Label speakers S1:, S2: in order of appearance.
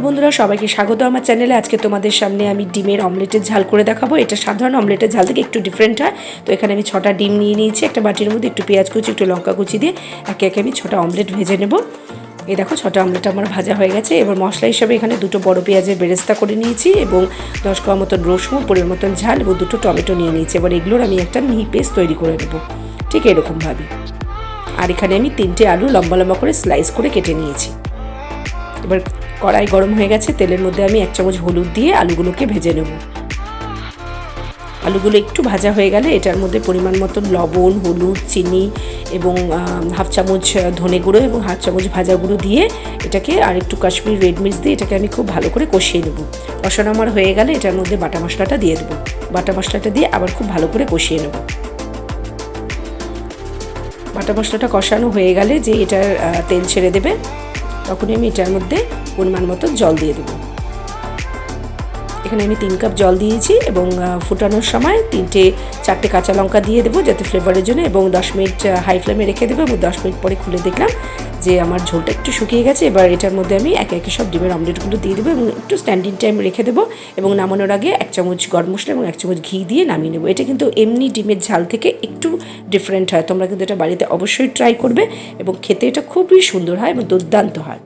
S1: নমস্কার বন্ধুরা, সবাইকে স্বাগত আমার চ্যানেলে। আজকে তোমাদের সামনে আমি ডিমের অমলেটের ঝাল করে দেখাবো। এটা সাধারণ অমলেটের ঝাল থেকে একটু ডিফারেন্ট হয়। তো এখানে আমি 6টা ডিম নিয়ে নিয়েছি। একটা বাটির মধ্যে একটু পেঁয়াজ কুচি, একটু লঙ্কা কুচি দিয়ে একে একে আমি 6টা অমলেট ভেজে নেব। এই দেখো 6টা অমলেট আমার ভাজা হয়ে গেছে। এবার মশলা হিসাবে এখানে 2টো বড় পেঁয়াজের বেরেস্তা করে নিয়েছি এবং 10 কোয়া মতন রসুন, পরিমাণ মতন ঝাল এবং 2টো টমেটো নিয়ে নিয়েছি। এবার এগুলোর আমি একটা মিহি পেস্ট তৈরি করে নেব, ঠিক এরকমভাবে। আর এখানে আমি 3টে আলু লম্বা লম্বা করে স্লাইস করে কেটে নিয়েছি। এবার কড়াই গরম হয়ে গেছে, তেলের মধ্যে আমি 1 চামচ হলুদ দিয়ে আলুগুলোকে ভেজে নেব। আলুগুলো একটু ভাজা হয়ে গেলে এটার মধ্যে পরিমাণ মতন লবণ, হলুদ, চিনি এবং হাফ চামচ ধনে গুঁড়ো এবং হাফ চামচ ভাজা গুঁড়ো দিয়ে এটাকে আর একটু কাশ্মীরি রেড মির্চ দিয়ে এটাকে আমি খুব ভালো করে কষিয়ে নেব। কষানো আমার হয়ে গেলে এটার মধ্যে বাটা মশলাটা দিয়ে দেবো। বাটা মশলাটা দিয়ে আবার খুব ভালো করে কষিয়ে নেব। বাটা মশলাটা কষানো হয়ে গেলে যে এটার তেল ছেড়ে দেবে, তখনই আমি এটার মধ্যে পরিমাণ মতো জল দিয়ে দেবো। এখানে আমি 3 কাপ জল দিয়েছি এবং ফুটানোর সময় 4টে কাঁচা লঙ্কা দিয়ে দেবো যাতে ফ্লেভারের জন্য, এবং 10 মিনিট হাই ফ্লেমে রেখে দেবো। এবং 10 মিনিট পরে খুলে দেখলাম যে আমার ঝোলটা একটু শুকিয়ে গেছে। এবার এটার মধ্যে আমি একে একে সব ডিমের অমলেটগুলো দিয়ে দেবো এবং একটু স্ট্যান্ডিং টাইম রেখে দেবো এবং নামানোর আগে 1 চামচ গরম মশলা এবং 1 চামচ ঘি দিয়ে নামিয়ে নেবো। এটা কিন্তু এমনি ডিমের ঝাল থেকে একটু ডিফারেন্ট হয়। তোমরা কিন্তু এটা বাড়িতে অবশ্যই ট্রাই করবে এবং খেতে এটা খুবই সুন্দর হয় এবং দুর্দান্ত হয়।